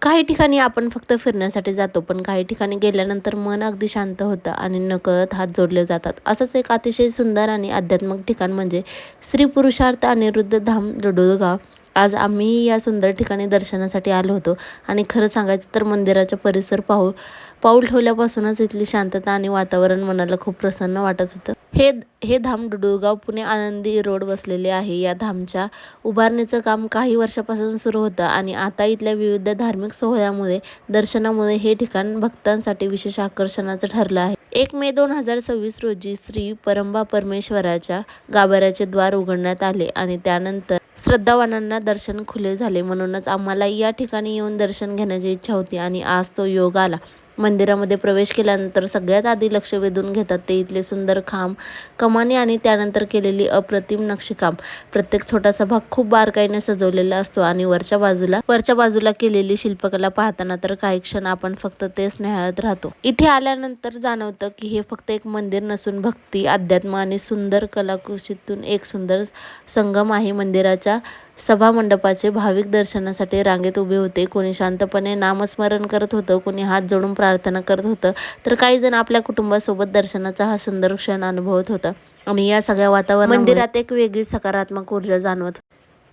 काही ठिकाणी आपण फक्त फिरण्यासाठी जातो, पण काही ठिकाणी गेल्यानंतर मन अगदी शांत होतं आणि नकळत हात जोडले जातात. असंच एक अतिशय सुंदर आणि आध्यात्मिक ठिकाण म्हणजे श्री पुरुषार्थ अनिरुद्ध धाम डुडुळगाव. आज आम्ही या सुंदर ठिकाणी दर्शनासाठी आलो होतो आणि खरं सांगायचं तर मंदिराचा परिसर पाऊल ठेवल्यापासूनच इथली शांतता आणि वातावरण मनाला खूप प्रसन्न वाटत होतं. हे धाम डुडुळगाव पुणे आनंदी रोड वसलेले आहे. या धामच्या उभारणीचं काम काही वर्षापासून सुरू होतं आणि आता इथल्या विविध धार्मिक सोहळ्यामुळे दर्शनामुळे हे ठिकाण भक्तांसाठी विशेष आकर्षणाचं ठरलं आहे. 1 मे 2026 रोजी श्री परंबा परमेश्वराच्या गाभाऱ्याचे द्वार उघडण्यात आले आणि त्यानंतर श्रद्धावानांना दर्शन खुले झाले. म्हणूनच आम्हाला या ठिकाणी येऊन दर्शन घेण्याची इच्छा होती आणि आज तो योग आला. मंदिरामध्ये प्रवेश केल्यानंतर सगळ्यात आधी लक्ष वेधून घेतात ते इथले सुंदर खांब, कमानी आणि त्यानंतर केलेली अप्रतिम नक्षीकाम. प्रत्येक छोटासा भाग खूप बारकाईने सजवलेला असतो आणि वरच्या बाजूला केलेली शिल्पकला पाहताना तर काही क्षण आपण फक्त तेच निहाळत राहतो. इथे आल्यानंतर जाणवतं की हे फक्त एक मंदिर नसून भक्ती, अध्यात्म आणि सुंदर कलाकुसरीतून एक सुंदर संगम आहे. मंदिराच्या सभामंडपाचे भाविक दर्शनासाठी रांगेत उभे होते. कोणी शांतपणे नामस्मरण करत होतं, कोणी हात जोडून प्रार्थना करत होतं, तर काही जण आपल्या कुटुंबासोबत दर्शनाचा हा सुंदर क्षण अनुभवत होता. आणि या सगळ्या वातावरणात मंदिरात एक वेगळी सकारात्मक ऊर्जा जाणवत.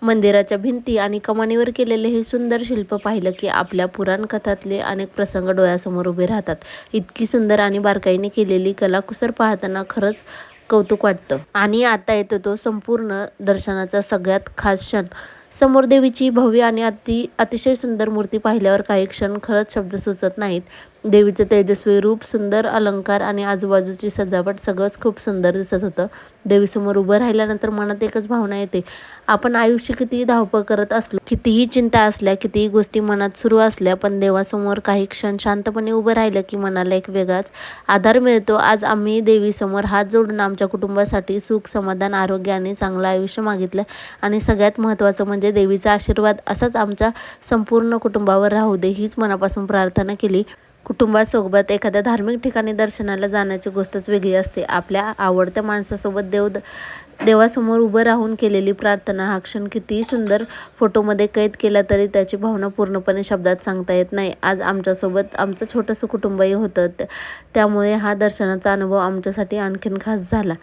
मंदिराच्या भिंती आणि कमानीवर केलेले हे सुंदर शिल्प पाहिलं की आपल्या पुराण कथातले अनेक प्रसंग डोळ्यासमोर उभे राहतात. इतकी सुंदर आणि बारकाईने केलेली कलाकुसर पाहताना खरंच कौतुक वाटतं. आणि आता येतो तो संपूर्ण दर्शनाचा सगळ्यात खास क्षण. समोर देवीची भव्य आणि अतिशय सुंदर मूर्ती पाहिल्यावर काही क्षण खरंच शब्द सुचत नाहीत. देवीचं तेजस्वी रूप, सुंदर अलंकार आणि आजूबाजूची सजावट सगळंच खूप सुंदर दिसत होतं. देवीसमोर उभं राहिल्यानंतर मनात एकच भावना येते. आपण आयुष्य कितीही धावपळ करत असलो, कितीही चिंता असल्या, कितीही गोष्टी मनात सुरू असल्या, पण देवासमोर काही क्षण शांतपणे उभं राहिलं की मनाला एक वेगळाच आधार मिळतो. आज आम्ही देवीसमोर हात जोडून आमच्या कुटुंबासाठी सुख, समाधान, आरोग्य आणि चांगलं आयुष्य मागितलं आणि सगळ्यात महत्त्वाचं म्हणजे देवीचा आशीर्वाद असाच आमच्या संपूर्ण कुटुंबावर राहू दे हीच मनापासून प्रार्थना केली. कुटुंबासोबत एखाद्या धार्मिक ठिकाणी दर्शनाला जाण्याची गोष्टच वेगळी असते. आपल्या आवडत्या माणसासोबत देवासमोर उभं राहून केलेली प्रार्थना हा क्षण कितीही सुंदर फोटोमध्ये कैद केला तरी त्याची भावना पूर्णपणे शब्दात सांगता येत नाही. आज आमच्यासोबत आमचं छोटंसं कुटुंबही होतं, त्यामुळे हा दर्शनाचा अनुभव आमच्यासाठी आणखीन खास झाला.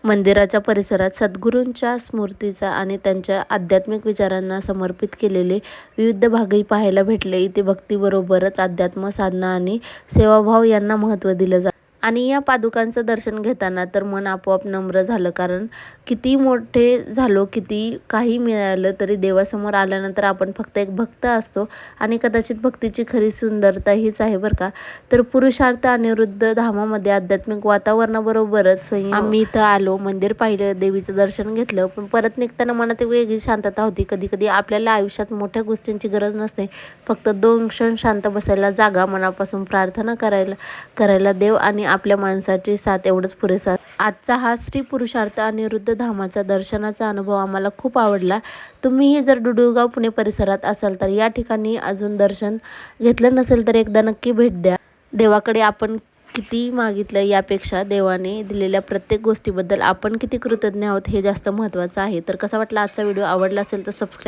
मंदिराच्या परिसरात सद्गुरूंच्या स्मृतीचा आणि त्यांच्या आध्यात्मिक विचारांना समर्पित केलेले विविध भागही पाहायला भेटले. इथे भक्तीबरोबरच अध्यात्म, साधना आणि सेवाभाव यांना महत्त्व दिलं जातं. आणि या पादुकांचं दर्शन घेताना तर मन आपोआप नम्र झालं. कारण किती मोठे झालो, किती काही मिळालं तरी देवासमोर आल्यानंतर आपण फक्त एक भक्त असतो आणि कदाचित भक्तीची खरी सुंदरता हीच आहे बरं का. तर पुरुषार्थ अनिरुद्ध धामामध्ये आध्यात्मिक वातावरणाबरोबरच आम्ही इथं आलो, मंदिर पाहिलं, देवीचं दर्शन घेतलं, पण परत निघताना मनात एक वेगळी शांतता होती. कधी आपल्याला आयुष्यात मोठ्या गोष्टींची गरज नसते, फक्त 2 क्षण शांत बसायला जागा, मनापासून प्रार्थना करायला देव आणि आपल्या माणसाची साथ एवढंच पुरेसं. आजचा हा श्री पुरुषार्थ अनिरुद्ध धामाचा दर्शनाचा अनुभव आम्हाला खूप आवडला. तुम्हीही जर डुडुळगाव पुणे परिसरात असाल तर या ठिकाणी अजून दर्शन घेतलं नसेल तर एकदा नक्की भेट द्या. देवाकडे आपण किती मागितलं यापेक्षा देवाने दिलेल्या प्रत्येक गोष्टीबद्दल आपण किती कृतज्ञ आहोत हे जास्त महत्त्वाचं आहे. तर कसा वाटला आजचा व्हिडिओ? आवडला असेल तर सबस्क्राईब